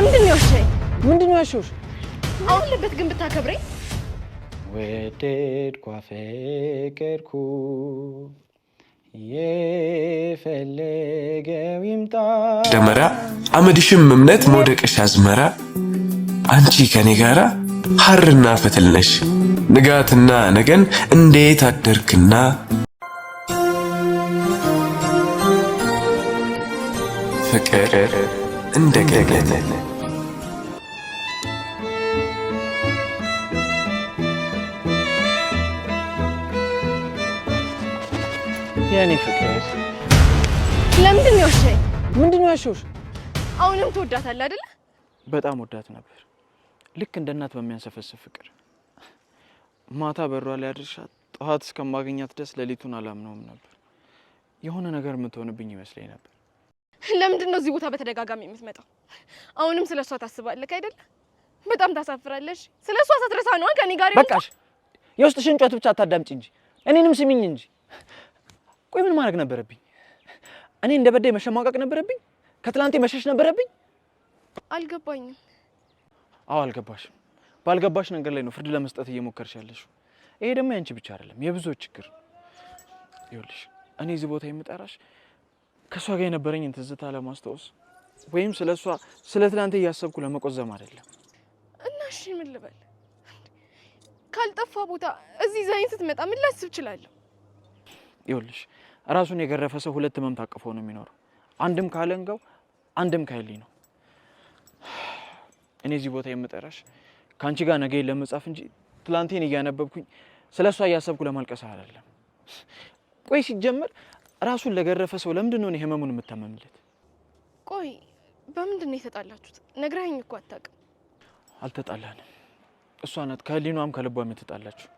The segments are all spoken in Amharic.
ለምንድን ነው ያሸኝ? ምንድን ነው ያሸውሽ? አሁን ለበት ግን ብታከብረኝ ወደድኩ አፈቀርኩ የፈለገው ይምጣ ደመራ አመድሽም እምነት መውደቅሽ አዝመራ አንቺ ከኔ ጋራ ሐርና ፈትል ነሽ ንጋትና ነገን እንዴት አደርክና ፍቅር እንደገና የኔ ፍቅር ለምንድን ነው ያሸኝ? ምንድን ነው ያሸውሽ? አሁንም ትወዳታለህ አይደለ? በጣም ወዳት ነበር። ልክ እንደ እናት በሚያንሰፈስፍ ፍቅር ማታ በሯ ላይ አድርሻት ጠዋት እስከማገኛት ድረስ ሌሊቱን አላምነውም ነበር። የሆነ ነገር የምትሆንብኝ ይመስለኝ ነበር። ለምንድን ነው እዚህ ቦታ በተደጋጋሚ የምትመጣው? አሁንም ስለሷ ታስባለህ አይደለ? በጣም ታሳፍራለሽ። ስለሷ ሳትረሳ ነው ከኔ ጋር። በቃሽ። የውስጥሽን ጮት ብቻ አታዳምጪ እንጂ እኔንም ስሚኝ እንጂ። ቆይ ምን ማድረግ ነበረብኝ? እኔ እንደ በዳይ መሸማቀቅ ነበረብኝ? ከትላንቴ መሸሽ ነበረብኝ? አልገባኝም። አዎ አልገባሽም። ባልገባሽ ነገር ላይ ነው ፍርድ ለመስጠት እየሞከርሽ ያለሽው። ይሄ ደግሞ ያንቺ ብቻ አይደለም የብዙዎች ችግር። ይኸውልሽ እኔ እዚህ ቦታ የምጠራሽ ከሷ ጋር የነበረኝን ትዝታ ለማስታወስ ወይም ስለሷ ስለ ትላንቴ እያሰብኩ ለመቆዘም አይደለም። እና እሺ ምን ልበል? ካልጠፋ ቦታ እዚህ ዛይን ስትመጣ ምን ላስብ እችላለሁ? ይኸውልሽ ራሱን የገረፈ ሰው ሁለት ህመም ታቅፎ ነው የሚኖረው። አንድም ካለንጋው አንድም ካይልኝ ነው። እኔ እዚህ ቦታ የምጠራሽ ካንቺ ጋር ነገ ለመጻፍ እንጂ ትላንቴን እያነበብኩኝ ስለሷ እያሰብኩ ለማልቀስ አይደለም። ቆይ ሲጀመር ራሱን ለገረፈ ሰው ለምንድን ነው ህመሙን የምታመምለት? ቆይ በምንድን ነው የተጣላችሁት? ነግረኸኝ እኮ አታውቅም። አልተጣላንም። እሷ ናት ከህሊኗም ከልቧም የተጣላችሁ።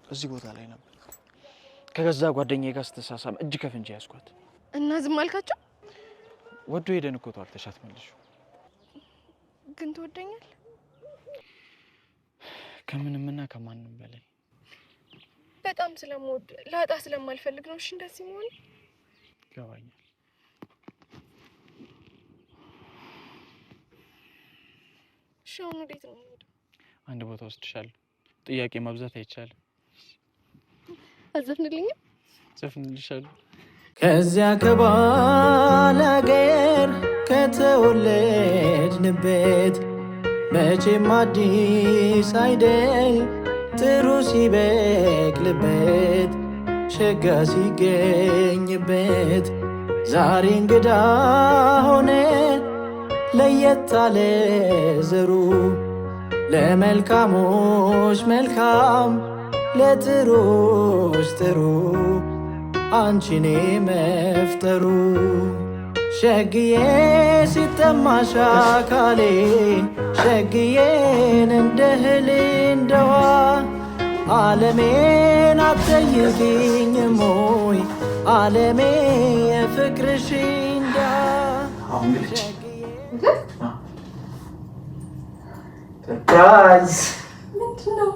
እዚህ ቦታ ላይ ነበር ከገዛ ጓደኛዬ ጋር ስትሳሳም እጅ ከፍንጅ ያስኳት እና ዝም አልካቸው? ወዶ ሄደን እኮ ተዋልተሻት መልሽ። ግን ትወደኛል? ከምንምና ከማንም በላይ በጣም ስለምወድ ላጣ ስለማልፈልግ ነው። እሺ እንደዚህ መሆን ይገባኛል። እሺ አሁን ወዴት ነው የምንሄደው? አንድ ቦታ ወስድሻለሁ። ጥያቄ ማብዛት አይቻልም። አዘፍንልኝም? ዘፍንልሻለሁ። ከዚያ ከባላገር ከተወለድንበት መቼም አዲስ አይደል ጥሩ ሲበቅልበት ሸጋ ሲገኝበት ዛሬ እንግዳ ሆነ ለየት አለ ዘሩ ለመልካሞች መልካም ለጥሩዎች ጥሩ አንቺኔ መፍጠሩ ሸግዬ ሲጠማሽ አካሌ ሸግዬን እንደ እህል እንደዋ ዓለሜን አትጠይቂኝም ሆይ ዓለሜ የፍቅርሽ እንዳ ሰርፕራይዝ ምንድን ነው?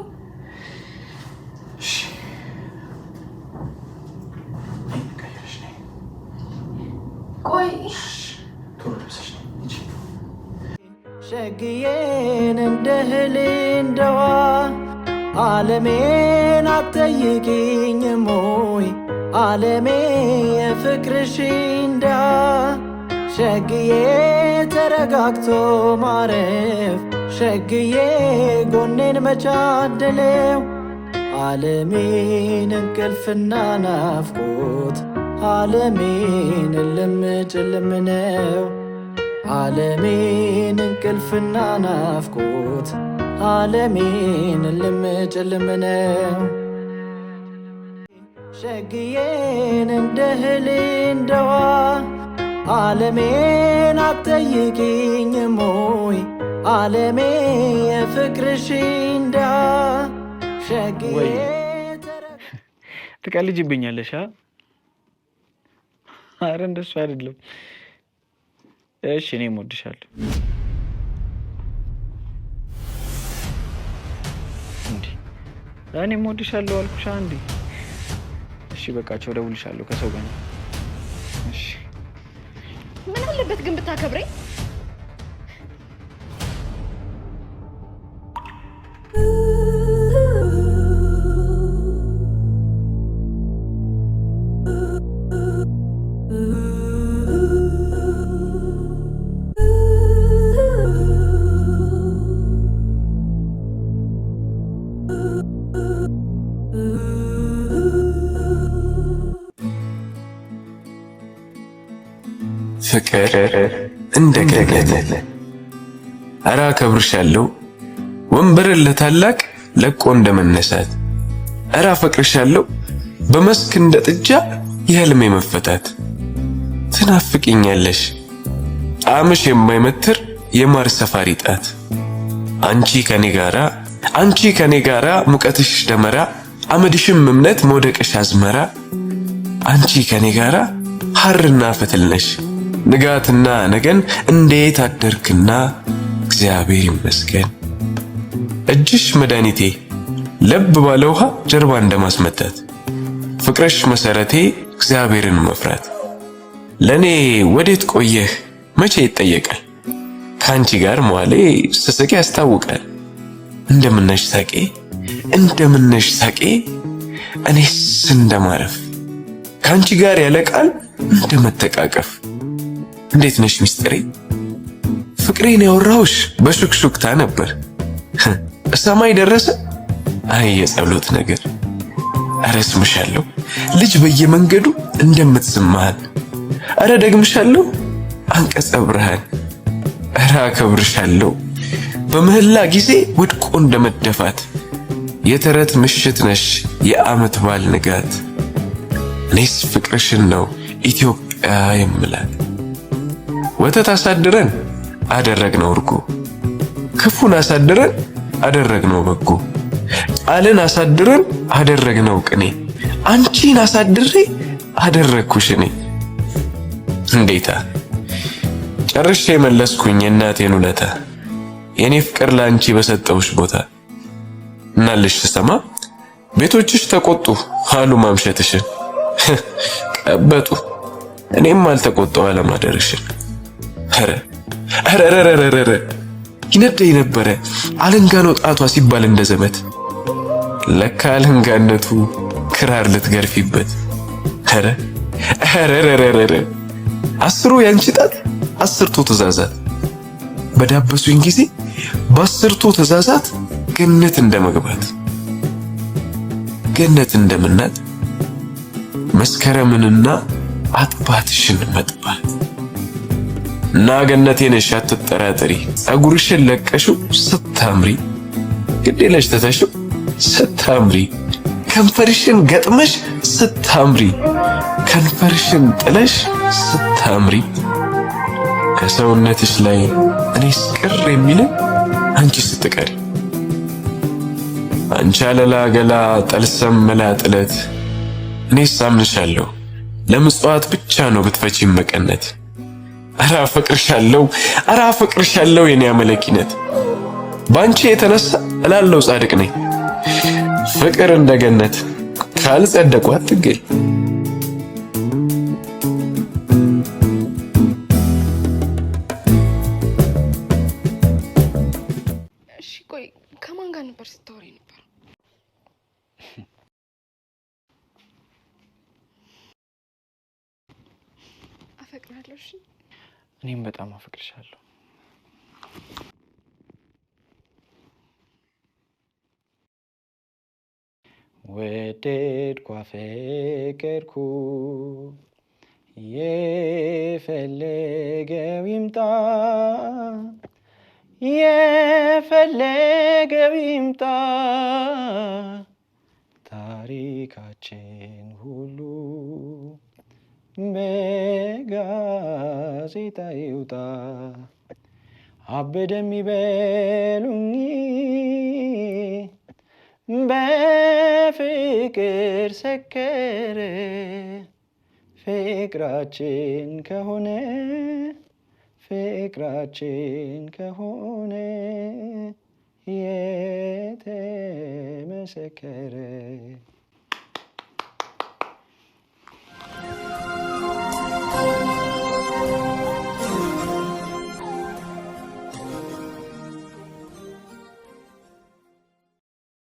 ቆይ ሸግዬን እንደ እህል እንደዋ ዓለሜን አትጠይቂኝም ሆይ ዓለሜ የፍቅርሽ እንዳ ሸግዬ ተረጋግቶ ማረፍ ሸግዬ ጎኔን መቻደለው ዓለሜን እንቅልፍና ናፍቆት ዓለሜን እልም ጭልም ነው ዓለሜን እንቅልፍና ናፍቆት ዓለሜን እልም ጭልም ነው ሸግዬን እንደ እህል እንደዋ ዓለሜን አትጠይቂኝም ሆይ ዓለሜ የፍቅርሽ እንዳ ሸግዬ ትቀልጅብኛለሽ? ኧረ እንደሱ አይደለም። እሺ እኔም እወድሻለሁ። እንዴ እኔም እወድሻለሁ አልኩሽ አንዴ። እሺ በቃ ቻው፣ እደውልልሻለሁ ከሰው ጋር። እሺ ምን አለበት ግን ብታከብረኝ? ፍቅር እንደ ገነት አራ አከብርሻለሁ ወንበርን ለታላቅ ለቆ እንደመነሳት አራ አፈቅርሻለሁ በመስክ እንደ ጥጃ የህልሜ መፈታት ትናፍቂኛለሽ ጣምሽ የማይመትር የማር ሰፋሪ ጣት አንቺ ከኔ ጋራ ሙቀትሽ ደመራ አመድሽም እምነት መውደቅሽ አዝመራ አንቺ ከኔ ጋራ ሐርና ፈትልነሽ ንጋትና ነገን እንዴት አደርክና እግዚአብሔር ይመስገን እጅሽ መድኃኒቴ ለብ ባለ ውሃ ጀርባ እንደማስመታት ፍቅርሽ መሰረቴ እግዚአብሔርን መፍራት ለኔ ወዴት ቆየህ መቼ ይጠየቃል ካንቺ ጋር መዋሌ ስስቅ ያስታውቃል እንደምነሽ ሳቄ እኔስ እንደማረፍ ካንቺ ጋር ያለቃል እንደመተቃቀፍ እንዴት ነሽ ሚስጥሬ ፍቅሬን ያወራሁሽ በሹክሹክታ ነበር ሰማይ ደረሰ አይ የጸሎት ነገር አረስምሻለሁ ልጅ በየመንገዱ እንደምትስማሃል አረ ደግምሻለሁ አንቀጸ ብርሃን አረ አከብርሻለሁ በመህላ ጊዜ ወድቆ እንደመደፋት የተረት ምሽት ነሽ የዓመት በዓል ንጋት እኔስ ፍቅርሽን ነው ኢትዮጵያ የምላት ወተት አሳድረን አደረግነው እርጎ ክፉን አሳድረን አደረግነው በጎ ቃልን አሳድረን አደረግነው ቅኔ አንቺን አሳድሬ አደረግኩሽ እኔ እንዴታ ጨርሼ መለስኩኝ እናቴን ውለታ የኔ ፍቅር ላንቺ በሰጠውሽ ቦታ እናልሽ ተሰማ ቤቶችሽ ተቆጡ አሉ ማምሸትሽን ቀበጡ እኔም አልተቆጣው አለማደርሽን አረ ይነደኝ ነበረ አለንጋኖ ጣቷ ሲባል እንደዘመት ለካ አለንጋነቱ ክራር ልትገርፊበት አረ አስሩ ያንቺ ጣት አስርቱ ትእዛዛት በዳበሱኝ ጊዜ በአስርቱ ትእዛዛት ገነት እንደመግባት ገነት እንደምናት መስከረምንና አጥባትሽን መጥባት እና ገነቴ ነሽ አትጠራጠሪ ጸጉርሽን ለቀሽው ስታምሪ ግዴለሽ ተተሽው ስታምሪ ከንፈርሽን ገጥመሽ ስታምሪ ከንፈርሽን ጥለሽ ስታምሪ ከሰውነትሽ ላይ እኔስ ቅር የሚለኝ አንቺ ስትቀሪ አንቺ አለላ ገላ ጠልሰም መላጥለት እኔስ አምንሻለሁ ለምጽዋት ብቻ ነው ብትፈቺም መቀነት አራ አፈቅርሻለሁ የኔ አመለኪነት ባንቺ የተነሳ እላለው ጻድቅ ነኝ ፍቅር እንደገነት ካልጸደቁ አትገኝ እሺ ቆይ ከማን ጋር ነበር ስታወሪ ነበር አፈቅራለሁ እሺ እኔም በጣም አፈቅርሻለሁ ወደድኩ አፈቀርኩ የፈለገው ይምጣ ታሪካችን ሁሉ በጋዜጣ ይውጣ አበደም ይበሉኝ በፍቅር ሰከረ ፍቅራችን ከሆነ የተመሰከረ